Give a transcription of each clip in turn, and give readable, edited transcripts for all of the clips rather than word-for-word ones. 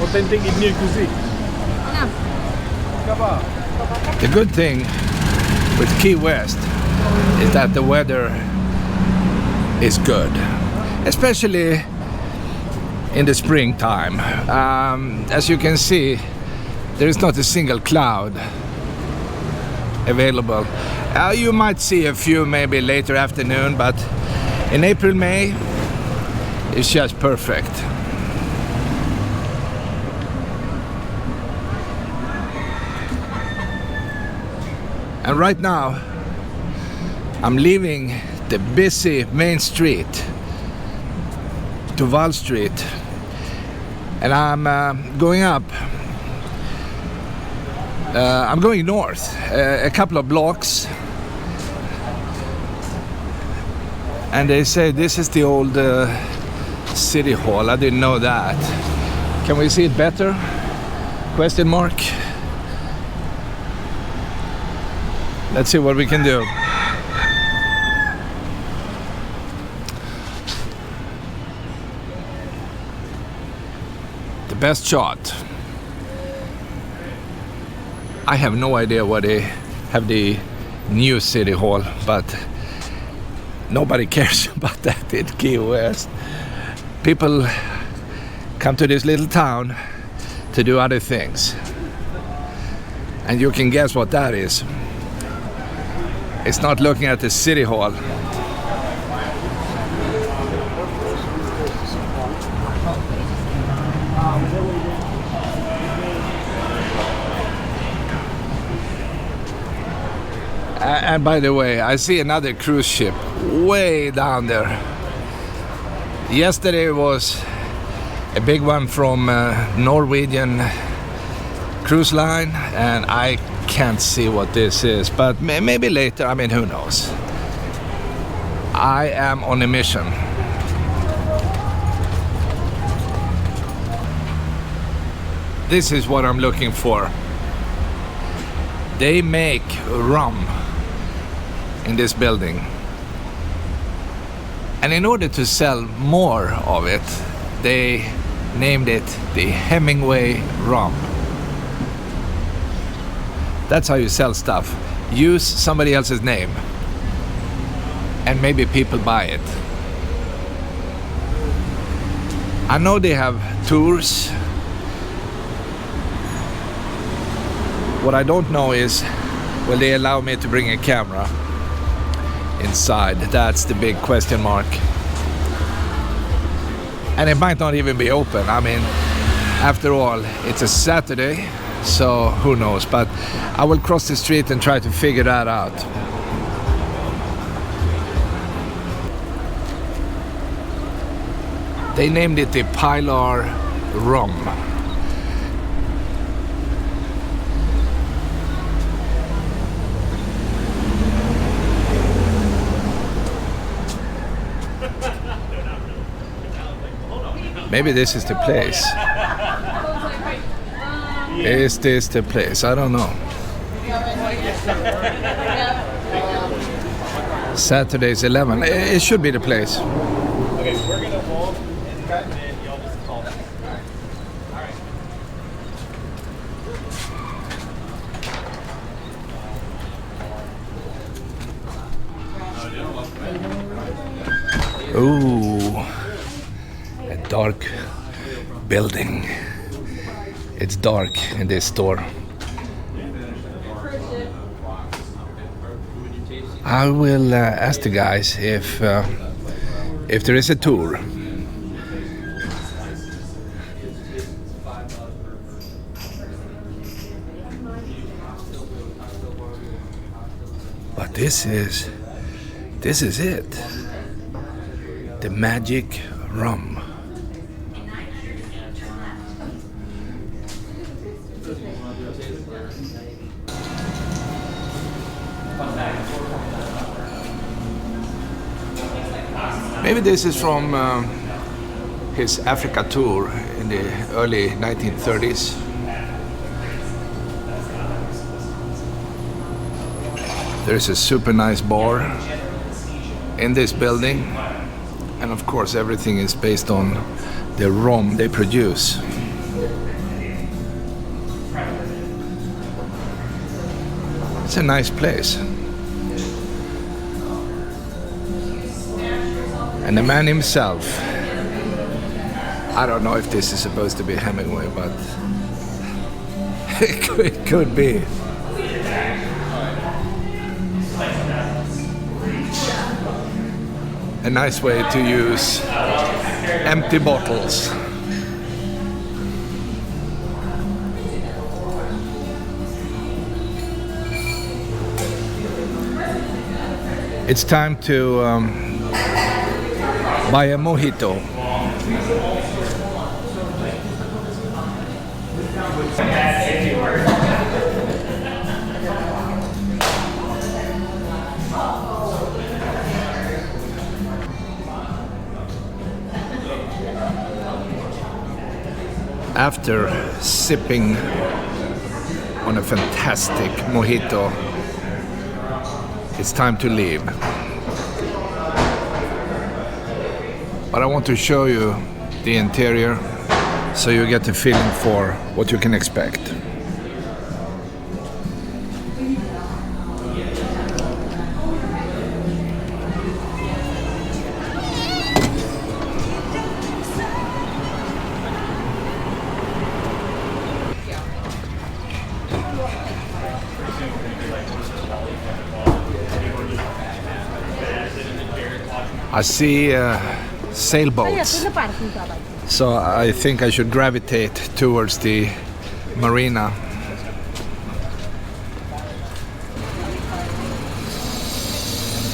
authentic Indian cuisine. The good thing with Key West is that the weather is good, especially in the springtime. As you can see, there is not a single cloud available. You might see a few maybe later afternoon, but in April, May, it's just perfect. And right now, I'm leaving the busy main street to Wall Street, and I'm going up. I'm going north a couple of blocks, and they say this is the old city hall. I didn't know that. Can we see it better? Question mark. Let's see what we can do. The best shot. I have no idea why they have the new city hall, but nobody cares about that in Key West. People come to this little town to do other things. And you can guess what that is. It's not looking at the city hall. And by the way, I see another cruise ship way down there. Yesterday was a big one from Norwegian cruise line, and I can't see what this is, but maybe later. I mean, who knows? I am on a mission. This is what I'm looking for. They make rum in this building, and in order to sell more of it, they named it the Hemingway rum. That's how you sell stuff. Use somebody else's name, and maybe people buy it. I know they have tours. What I don't know is, will they allow me to bring a camera inside? That's the big question mark. And it might not even be open. I mean, after all, it's a Saturday, so who knows? But I will cross the street and try to figure that out. They named it the Pilar Rum. Maybe this is the place. Is this the place? I don't know. Saturday's 11. It should be the place. Okay, we're gonna hold and cut, and y'all just call that. All right. Ooh, a dark building. It's dark in this store. I will ask the guys if there is a tour. But this is it. The magic rum. Maybe this is from his Africa tour in the early 1930s. There's a super nice bar in this building, and of course everything is based on the rum they produce. It's a nice place. And the man himself, I don't know if this is supposed to be Hemingway, but it could be. A nice way to use empty bottles. It's time to buy a mojito. After sipping on a fantastic mojito, it's time to leave. But I want to show you the interior so you get a feeling for what you can expect. I see sailboats, so I think I should gravitate towards the marina.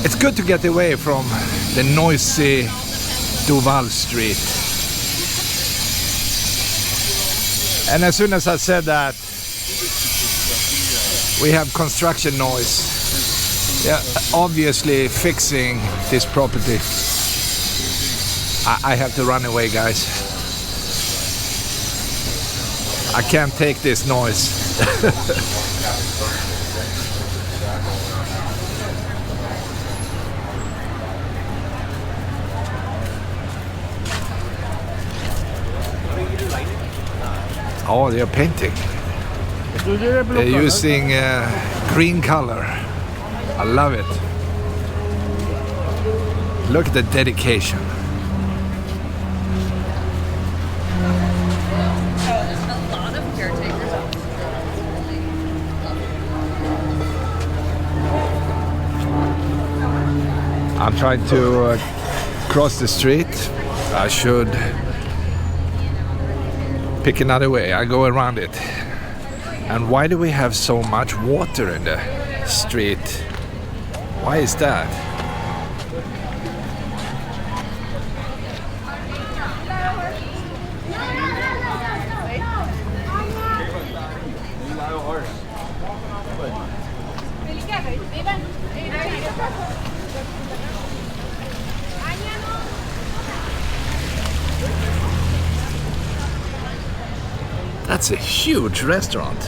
It's good to get away from the noisy Duval Street. And as soon as I said that, we have construction noise. Yeah, obviously fixing this property. I have to run away, guys. I can't take this noise. Oh, they're painting. They're using green color. I love it. Look at the dedication. I'm trying to cross the street. I should pick another way. I go around it. And why do we have so much water in the street? Why is that? That's a huge restaurant.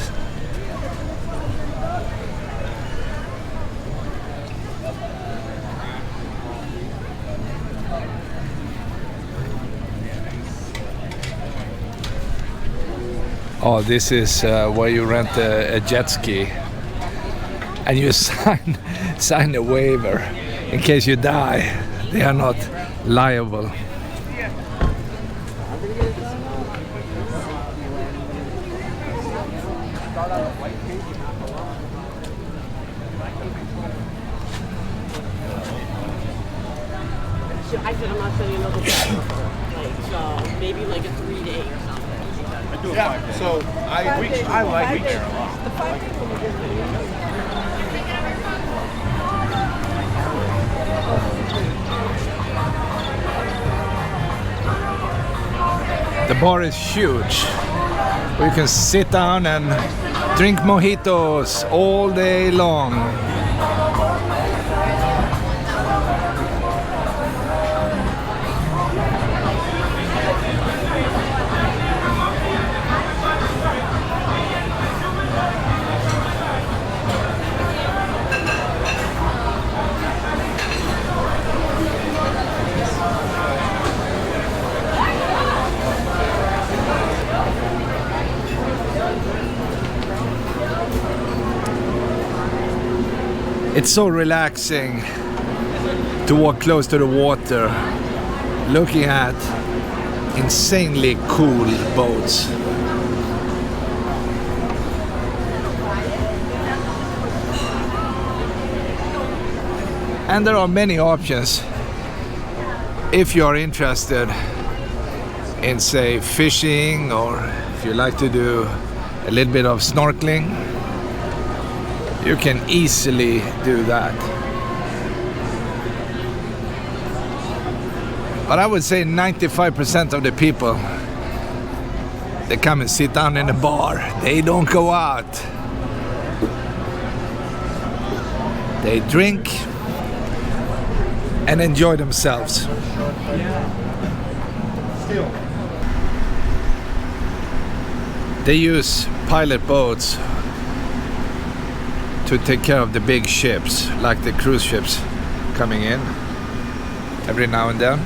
Oh, this is where you rent a jet ski and you sign a waiver in case you die. They are not liable. I said I'm not sending another so maybe like a 3-day or something. Yeah, so I like it there a lot. The bar is huge. We can sit down and drink mojitos all day long. It's so relaxing to walk close to the water, looking at insanely cool boats. And there are many options if you are interested in, say, fishing, or if you like to do a little bit of snorkeling. You can easily do that. But I would say 95% of the people, they come and sit down in a bar. They don't go out. They drink and enjoy themselves. They use pilot boats to take care of the big ships, like the cruise ships coming in every now and then.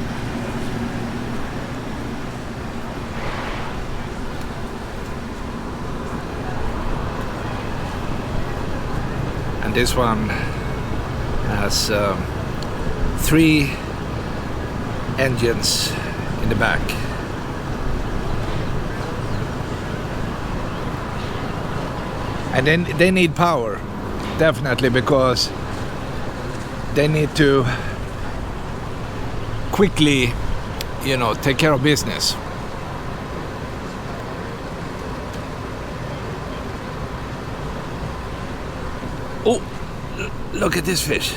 And this one has 3 engines in the back. And then they need power, definitely, because they need to quickly, you know, take care of business. Oh, look at this fish.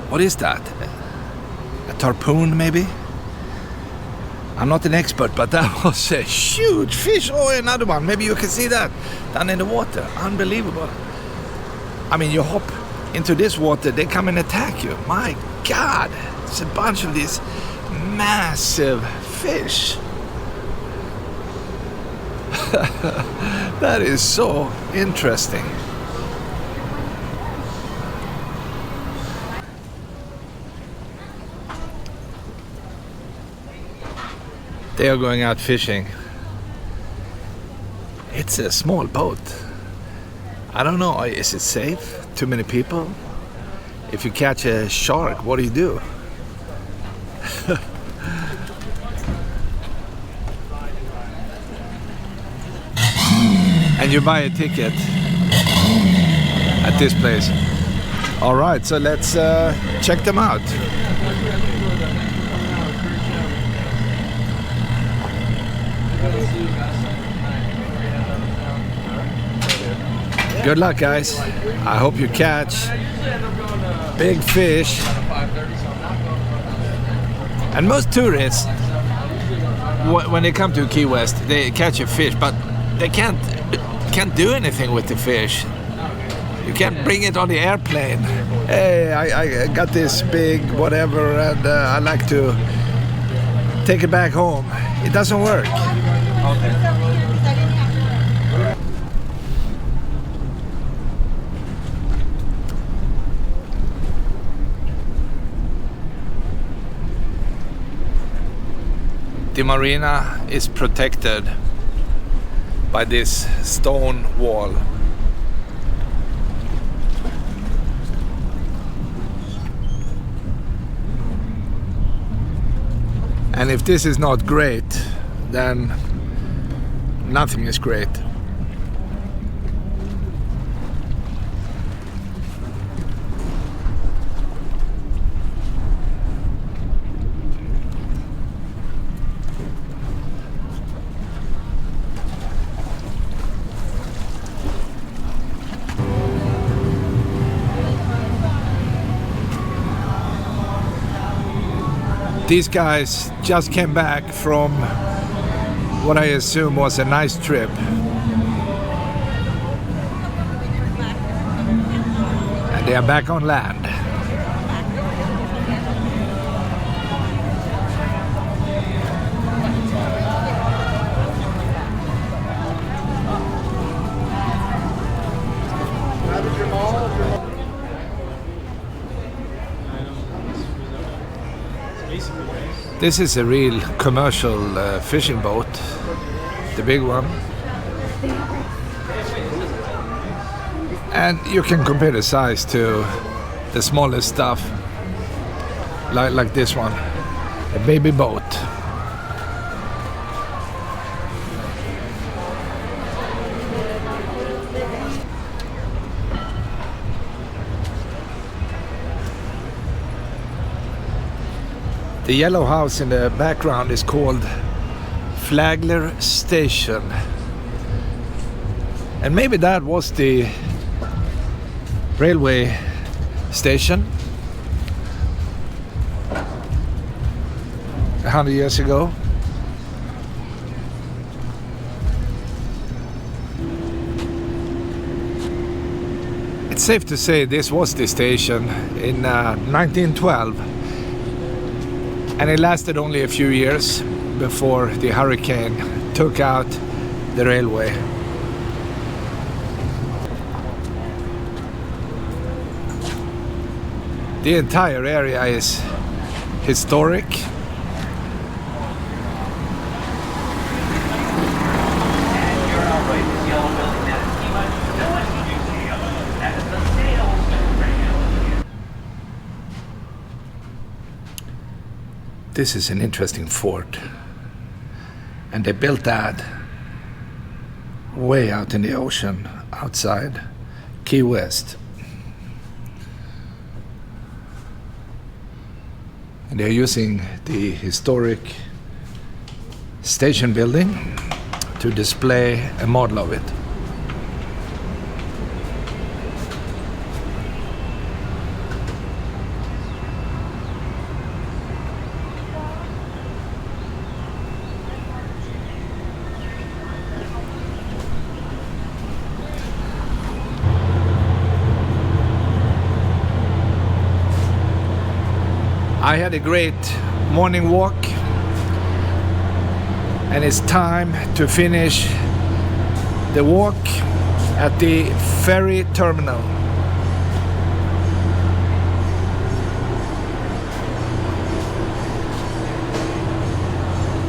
What is that? A tarpon, maybe? I'm not an expert, but that was a huge fish. Oh, another one. Maybe you can see that down in the water. Unbelievable. I mean, you hop into this water, they come and attack you. My God, it's a bunch of these massive fish. That is so interesting. They are going out fishing. It's a small boat. I don't know, is it safe? Too many people? If you catch a shark, what do you do? And you buy a ticket at this place. All right, so let's check them out. Good luck, guys. I hope you catch big fish. And most tourists, when they come to Key West, they catch a fish, but they can't do anything with the fish. You can't bring it on the airplane. Hey, I got this big whatever, and I like to take it back home. It doesn't work. The marina is protected by this stone wall. And if this is not great, then nothing is great. These guys just came back from what I assume was a nice trip. And they are back on land. This is a real commercial fishing boat, the big one. And you can compare the size to the smallest stuff, like this one, a baby boat. The yellow house in the background is called Flagler Station. And maybe that was the railway station 100 years ago. It's safe to say this was the station in 1912, and it lasted only a few years before the hurricane took out the railway. The entire area is historic. This is an interesting fort, and they built that way out in the ocean outside Key West. And they're using the historic station building to display a model of it. I had a great morning walk, and it's time to finish the walk at the ferry terminal.